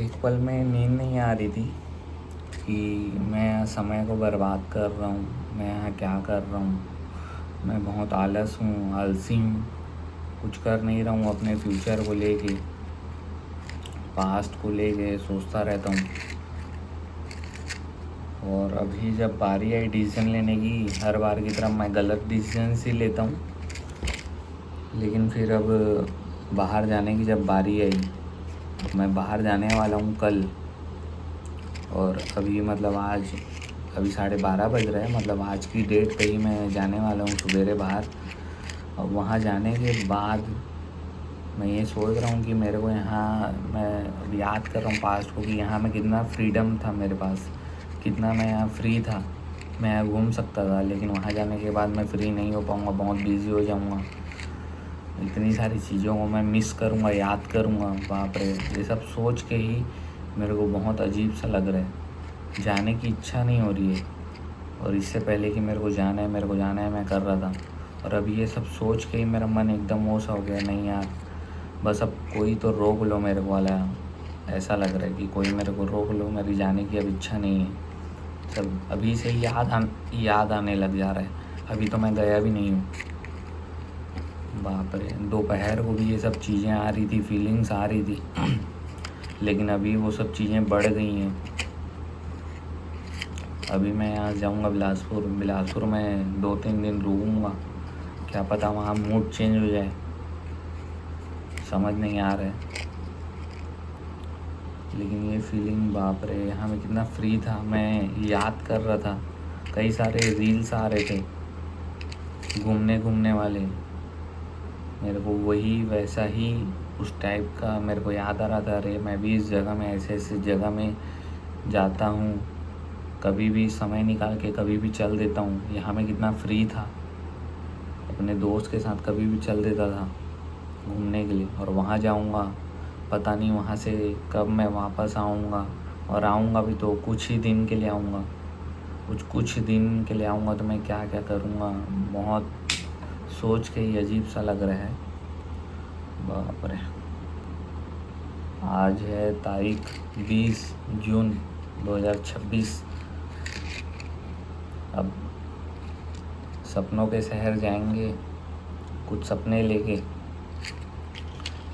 एक पल में नींद नहीं आ रही थी कि मैं समय को बर्बाद कर रहा हूँ, मैं यहाँ क्या कर रहा हूँ। मैं बहुत आलस हूँ, आलसी हूँ, कुछ कर नहीं रहा हूँ। अपने फ्यूचर को लेके, पास्ट को लेके सोचता रहता हूँ। और अभी जब बारी आई डिसीज़न लेने की, हर बार की तरह मैं गलत डिसीजन ही लेता हूँ। लेकिन फिर अब बाहर जाने की जब बारी आई, मैं बाहर जाने वाला हूँ कल। और अभी मतलब आज अभी 12:30 बज रहे हैं, मतलब आज की डेट पे ही मैं जाने वाला हूँ सवेरे बाहर। और वहाँ जाने के बाद मैं ये सोच रहा हूँ कि मेरे को यहाँ, मैं अब याद कर रहा हूँ पास्ट को कि यहाँ में कितना फ्रीडम था मेरे पास, कितना मैं यहाँ फ्री था, मैं यहाँ घूम सकता था। लेकिन वहाँ जाने के बाद मैं फ्री नहीं हो पाऊँगा, बहुत बिज़ी हो जाऊँगा। इतनी सारी चीज़ों को मैं मिस करूँगा, याद करूँगा। बाप रे, ये सब सोच के ही मेरे को बहुत अजीब सा लग रहा है। जाने की इच्छा नहीं हो रही है। और इससे पहले कि मेरे को जाना है मैं कर रहा था। और अभी ये सब सोच के ही मेरा मन एकदम वो सा हो गया, नहीं यार, बस अब कोई तो रोक लो मेरे को वाला। ऐसा लग रहा है कि कोई मेरे को रोक लो, मेरी जाने की अब इच्छा नहीं है। सब अभी से ही याद आने लग जा रहा है। अभी तो मैं गया भी नहीं हूँ। बाप रे, दोपहर को भी ये सब चीज़ें आ रही थी, फीलिंग्स आ रही थी। लेकिन अभी वो सब चीज़ें बढ़ गई हैं। अभी मैं यहाँ जाऊँगा बिलासपुर में 2-3 दिन रुकूँगा। क्या पता वहाँ मूड चेंज हो जाए, समझ नहीं आ रहा है। लेकिन ये फीलिंग, बाप रे, यहाँ मैं कितना फ्री था। मैं याद कर रहा था, कई सारे रील्स आ रहे थे घूमने वाले। मेरे को वही वैसा ही उस टाइप का मेरे को याद आ रहा था। अरे मैं भी इस जगह में, ऐसे जगह में जाता हूँ, कभी भी समय निकाल के कभी भी चल देता हूँ। यहाँ मैं कितना फ्री था, अपने दोस्त के साथ कभी भी चल देता था घूमने के लिए। और वहाँ जाऊँगा, पता नहीं वहाँ से कब मैं वापस आऊँगा। और आऊँगा भी तो कुछ ही दिन के लिए आऊँगा। कुछ दिन के लिए आऊँगा तो मैं क्या क्या करूँगा, बहुत सोच के ही अजीब सा लग रहा है। बाप रे, आज है तारीख 20 जून 2026। अब सपनों के शहर जाएंगे, कुछ सपने लेके।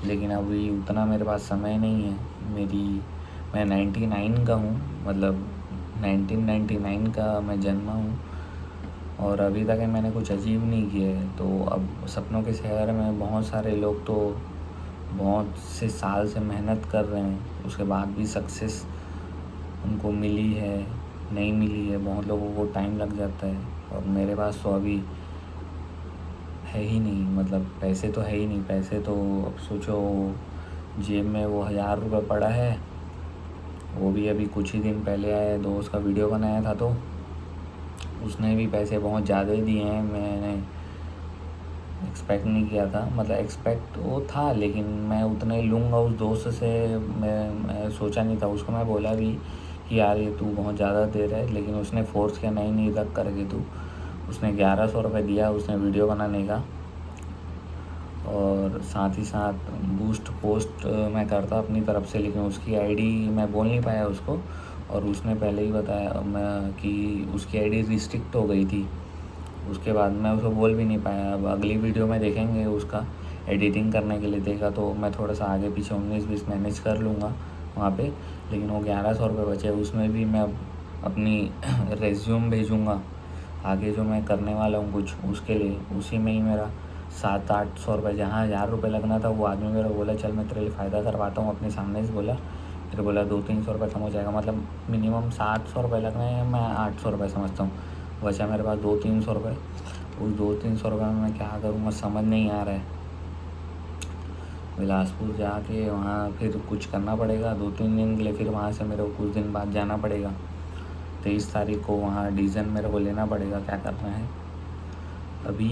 लेकिन अभी उतना मेरे पास समय नहीं है। मैं 99 का हूँ, मतलब 1999 का मैं जन्मा हूँ। और अभी तक मैंने कुछ अजीब नहीं किया है। तो अब सपनों के शहर में बहुत सारे लोग तो बहुत से साल से मेहनत कर रहे हैं, उसके बाद भी सक्सेस उनको मिली है, नहीं मिली है। बहुत लोगों को टाइम लग जाता है। और मेरे पास तो अभी है ही नहीं, मतलब पैसे तो है ही नहीं। पैसे तो अब सोचो, जेब में वो 1000 रुपये पड़ा है, वो भी अभी कुछ ही दिन पहले आया। दोस्त का वीडियो बनाया था तो उसने भी पैसे बहुत ज़्यादा ही दिए हैं। मैंने एक्सपेक्ट नहीं किया था, मतलब एक्सपेक्ट वो था, लेकिन मैं उतना ही लूँगा उस दोस्त से। मैं सोचा नहीं था। उसको मैं बोला भी कि यार ये तू बहुत ज़्यादा दे रहा है, लेकिन उसने फोर्स किया, नहीं रख करके तू। उसने 1100 रुपये दिया उसने वीडियो बनाने का। और साथ ही साथ बूस्ट पोस्ट मैं करता अपनी तरफ से, लेकिन उसकी आईडी मैं बोल नहीं पाया उसको। और उसने पहले ही बताया मैं कि उसकी आईडी रिस्ट्रिक्ट हो गई थी। उसके बाद मैं उसको बोल भी नहीं पाया। अब अगली वीडियो में देखेंगे उसका एडिटिंग करने के लिए देखा तो मैं थोड़ा सा आगे पीछे 19-20 मैनेज कर लूँगा वहाँ पे। लेकिन वो 1100 रुपये बचे, उसमें भी मैं अपनी रेज्यूम भेजूँगा आगे जो मैं करने वाला हूँ कुछ उसके लिए। उसी में ही मेरा 700-800 रुपये, जहाँ 1000 रुपये लगना था, वो आदमी मेरा बोला चल मैं तेरे लिए फ़ायदा करवाता हूँ, अपने सामने से बोला। फिर बोला 200-300 रुपये कम हो जाएगा, मतलब मिनिमम 700 रुपये लगना है। मैं 800 रुपये समझता हूँ। बचा मेरे पास 200-300 रुपये। उस 200-300 रुपये में मैं क्या करूँगा समझ नहीं आ रहा है। बिलासपुर जाके वहाँ फिर कुछ करना पड़ेगा 2-3 दिन के लिए। फिर वहाँ से मेरे को कुछ दिन बाद जाना पड़ेगा। 23 तारीख को वहाँ डिसीज़न मेरे को लेना पड़ेगा क्या करना है। अभी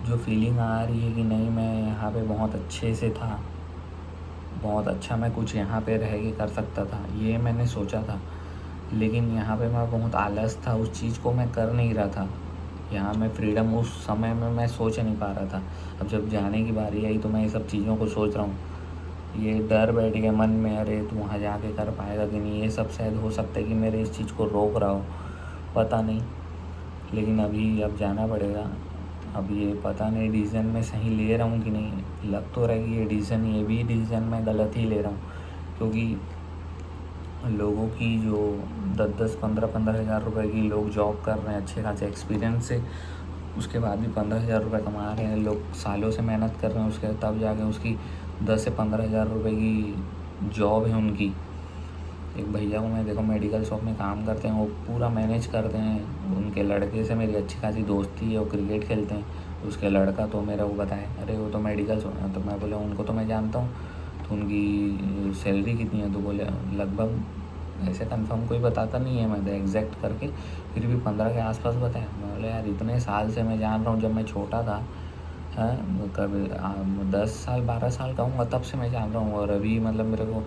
जो फीलिंग आ रही है कि नहीं, मैं यहाँ पे बहुत अच्छे से था, बहुत अच्छा मैं कुछ यहाँ पे रह के कर सकता था, ये मैंने सोचा था। लेकिन यहाँ पे मैं बहुत आलस था, उस चीज़ को मैं कर नहीं रहा था। यहाँ मैं फ्रीडम उस समय में मैं सोच नहीं पा रहा था। अब जब जाने की बारी आई तो मैं ये सब चीज़ों को सोच रहा हूँ। ये डर बैठ गया मन में, अरे तू वहाँ जाके कर पाएगा कि नहीं। ये सब शायद हो सकता है कि मेरे इस चीज़ को रोक रहा हो, पता नहीं। लेकिन अभी अब जाना पड़ेगा। अब ये पता नहीं डिसीज़न मैं सही ले रहा हूँ कि नहीं। लग तो रहा है कि ये भी डिसीज़न मैं गलत ही ले रहा हूँ, क्योंकि लोगों की जो 10-10, 15-15 हज़ार रुपये की लोग जॉब कर रहे हैं अच्छे खासे एक्सपीरियंस से, उसके बाद भी 15 हज़ार रुपये कमा रहे हैं। लोग सालों से मेहनत कर रहे हैं उसके तब जाके उसकी 10 से 15 हज़ार रुपये की जॉब है उनकी। एक भैया को मैं देखो मेडिकल शॉप में काम करते हैं, वो पूरा मैनेज करते हैं। उनके लड़के से मेरी अच्छी खासी दोस्ती है, वो क्रिकेट खेलते हैं। उसके लड़का तो मेरा वो बताए, अरे वो तो मेडिकल शॉप है। तो मैं बोला उनको तो मैं जानता हूँ, तो उनकी सैलरी कितनी है? तो बोले लगभग ऐसे कंफर्म कोई बताता नहीं है, मैं एग्जैक्ट करके फिर भी 15 के आसपास बताया। मैं बोला यार इतने साल से मैं जान रहा हूँ, जब मैं छोटा था, हाँ कभी 10 साल 12 साल का हूँ तब से मैं जान रहा हूँ। और अभी मतलब मेरे को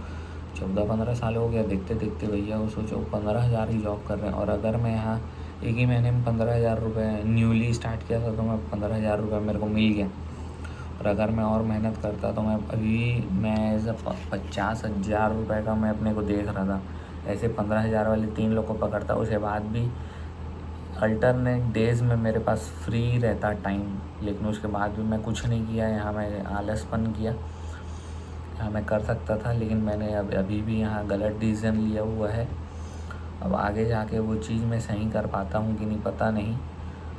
14-15 साल हो गया देखते देखते। भैया वो सोचो 15 हज़ार की जॉब कर रहे हैं, और अगर मैं यहाँ एक ही महीने में 15 हज़ार रुपये न्यूली स्टार्ट किया था, तो मैं 15 हज़ार रुपये मेरे को मिल गया। और अगर मैं और मेहनत करता तो मैं ऐसा 50 हज़ार रुपये का मैं अपने को देख रहा था। ऐसे 15 हज़ार वाले 3 लोग को पकड़ता, उसके बाद भी अल्टरनेट डेज़ में मेरे पास फ्री रहता टाइम। लेकिन उसके बाद भी मैं कुछ नहीं किया, यहाँ मैं आलसपन किया। हाँ मैं कर सकता था, लेकिन मैंने अभी भी यहाँ गलत डिसीज़न लिया हुआ है। अब आगे जाके वो चीज़ मैं सही कर पाता हूँ कि नहीं पता नहीं।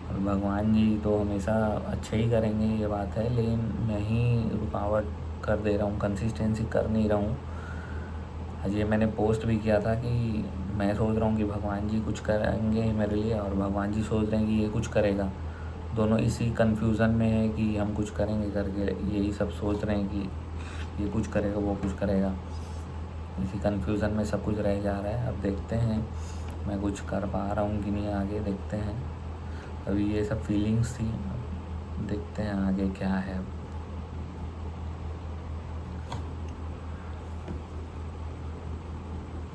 और भगवान जी तो हमेशा अच्छे ही करेंगे, ये बात है। लेकिन मैं ही रुकावट कर दे रहा हूँ, कंसिस्टेंसी कर नहीं रहा हूँ। आज ये मैंने पोस्ट भी किया था कि मैं सोच रहा हूँ कि भगवान जी कुछ करेंगे मेरे लिए, और भगवान जी सोच रहे हैं कि ये कुछ करेगा। दोनों इसी कन्फ्यूज़न में है कि हम कुछ करेंगे करके, यही सब सोच रहे हैं कि ये कुछ करेगा वो कुछ करेगा। इसी कन्फ्यूज़न में सब कुछ रह जा रहा है। अब देखते हैं मैं कुछ कर पा रहा हूँ कि नहीं, आगे देखते हैं। अभी ये सब फीलिंग्स थी, देखते हैं आगे क्या है।